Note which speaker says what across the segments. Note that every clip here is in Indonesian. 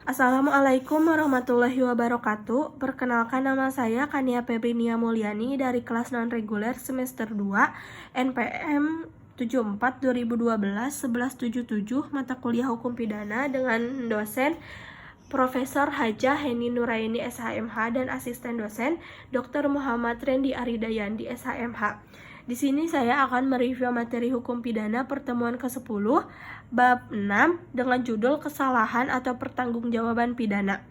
Speaker 1: Assalamualaikum warahmatullahi wabarakatuh. Perkenalkan, nama saya Kania Pebrinia Mulyani dari kelas non-reguler semester 2 NPM 74 2012 1177 mata kuliah hukum pidana dengan dosen Profesor Hajah Heni Nuraini SHMH dan asisten dosen Dr. Muhammad Rendi Aridayandi SHMH. Di sini saya akan mereview materi hukum pidana pertemuan ke-10 bab 6 dengan judul kesalahan atau pertanggungjawaban pidana.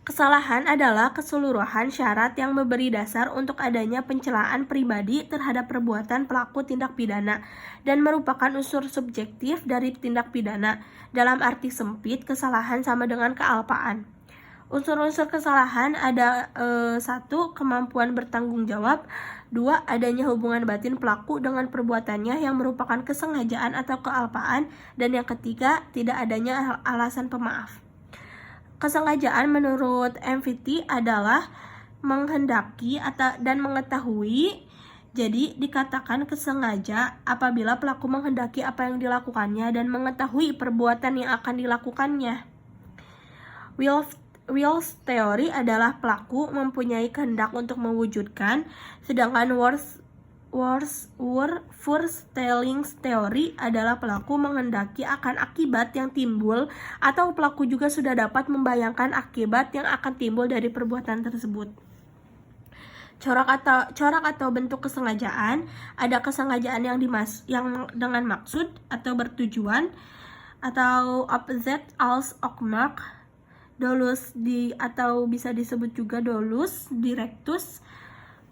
Speaker 1: Kesalahan adalah keseluruhan syarat yang memberi dasar untuk adanya pencelaan pribadi terhadap perbuatan pelaku tindak pidana dan merupakan unsur subjektif dari tindak pidana. Dalam arti sempit, kesalahan sama dengan kealpaan. Unsur-unsur kesalahan ada 1. Kemampuan bertanggung jawab. 2. Adanya hubungan batin pelaku dengan perbuatannya yang merupakan kesengajaan atau kealpaan. Dan yang ketiga, tidak adanya alasan pemaaf. Kesengajaan menurut MVT adalah menghendaki dan mengetahui. Jadi dikatakan kesengaja apabila pelaku menghendaki apa yang dilakukannya dan mengetahui perbuatan yang akan dilakukannya. Wills theory adalah pelaku mempunyai kehendak untuk mewujudkan, sedangkan Wurst-Stelling theory adalah pelaku menghendaki akan akibat yang timbul atau pelaku juga sudah dapat membayangkan akibat yang akan timbul dari perbuatan tersebut. Corak atau bentuk kesengajaan, ada kesengajaan yang dengan maksud atau bertujuan atau opposite als oogmerk, dolus atau bisa disebut juga dolus directus,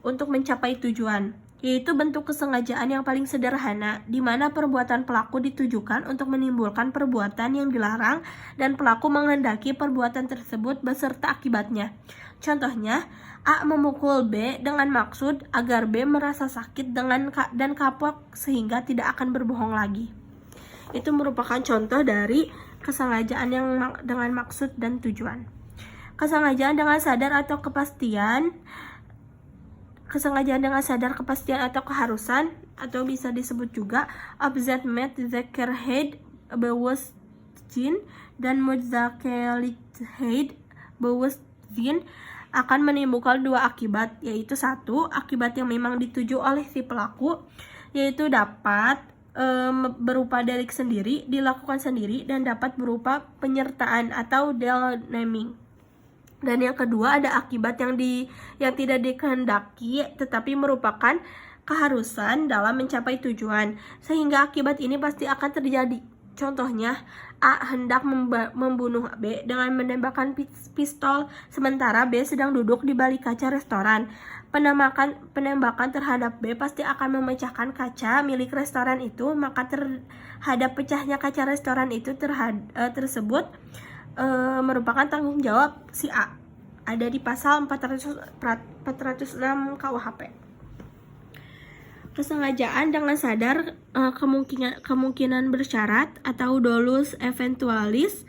Speaker 1: untuk mencapai tujuan, yaitu bentuk kesengajaan yang paling sederhana di mana perbuatan pelaku ditujukan untuk menimbulkan perbuatan yang dilarang dan pelaku menghendaki perbuatan tersebut beserta akibatnya. Contohnya, A memukul B dengan maksud agar B merasa sakit dan kapok sehingga tidak akan berbohong lagi. Itu merupakan contoh dari kesengajaan yang dengan maksud dan tujuan. Kesengajaan dengan sadar atau kepastian. Kesengajaan dengan sadar, kepastian atau keharusan, atau bisa disebut juga opzet met zekerheid bewustzijn dan moedzakelijkheid bewustzijn, akan menimbulkan dua akibat, yaitu 1. Akibat yang memang dituju oleh si pelaku, yaitu dapat berupa delik sendiri, dilakukan sendiri, dan dapat berupa penyertaan atau deelneming. Dan yang kedua, ada akibat yang tidak dikehendaki tetapi merupakan keharusan dalam mencapai tujuan, sehingga akibat ini pasti akan terjadi. Contohnya, A hendak membunuh B dengan menembakkan pistol, sementara B sedang duduk di balik kaca restoran. Penembakan terhadap B pasti akan memecahkan kaca milik restoran itu, maka terhadap pecahnya kaca restoran itu tersebut merupakan tanggung jawab si A. Ada di pasal 406 KUHP. Kesengajaan dengan sadar kemungkinan bersyarat atau dolus eventualis,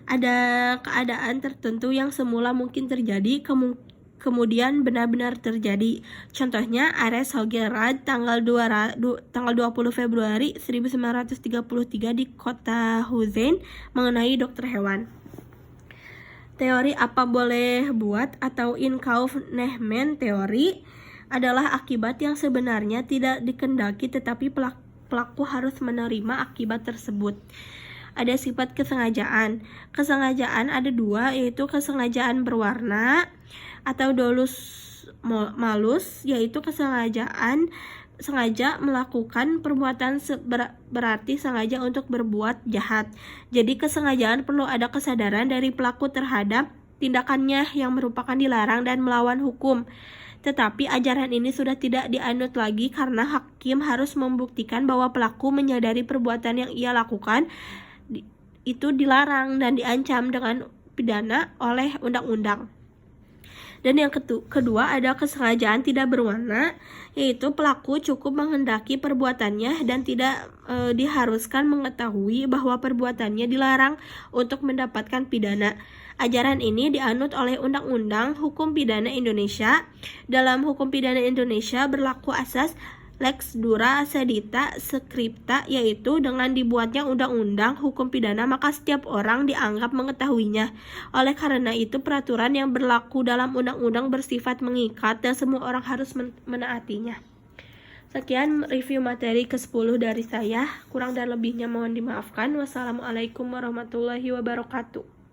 Speaker 1: ada keadaan tertentu yang semula mungkin terjadi kemudian benar-benar terjadi. Contohnya, Ares Hogerad tanggal 20 Februari 1933 di kota Huzen mengenai dokter hewan. Teori apa boleh buat atau inkaufnehmen teori adalah akibat yang sebenarnya tidak dikehendaki tetapi pelaku harus menerima akibat tersebut. Ada sifat kesengajaan. Kesengajaan ada 2, yaitu kesengajaan berwarna atau dolus malus, yaitu sengaja melakukan perbuatan berarti sengaja untuk berbuat jahat. Jadi kesengajaan perlu ada kesadaran dari pelaku terhadap tindakannya yang merupakan dilarang dan melawan hukum. Tetapi ajaran ini sudah tidak dianut lagi karena hakim harus membuktikan bahwa pelaku menyadari perbuatan yang ia lakukan itu dilarang dan diancam dengan pidana oleh undang-undang. Dan yang kedua, ada kesengajaan tidak berwarna, yaitu pelaku cukup menghendaki perbuatannya dan tidak diharuskan mengetahui bahwa perbuatannya dilarang untuk mendapatkan pidana. Ajaran ini dianut oleh Undang-Undang Hukum Pidana Indonesia. Dalam Hukum Pidana Indonesia berlaku asas lex dura sedita scripta, yaitu dengan dibuatnya undang-undang hukum pidana maka setiap orang dianggap mengetahuinya. Oleh karena itu peraturan yang berlaku dalam undang-undang bersifat mengikat dan semua orang harus menaatinya. Sekian review materi ke-10 dari saya. Kurang dan lebihnya mohon dimaafkan. Wassalamualaikum warahmatullahi wabarakatuh.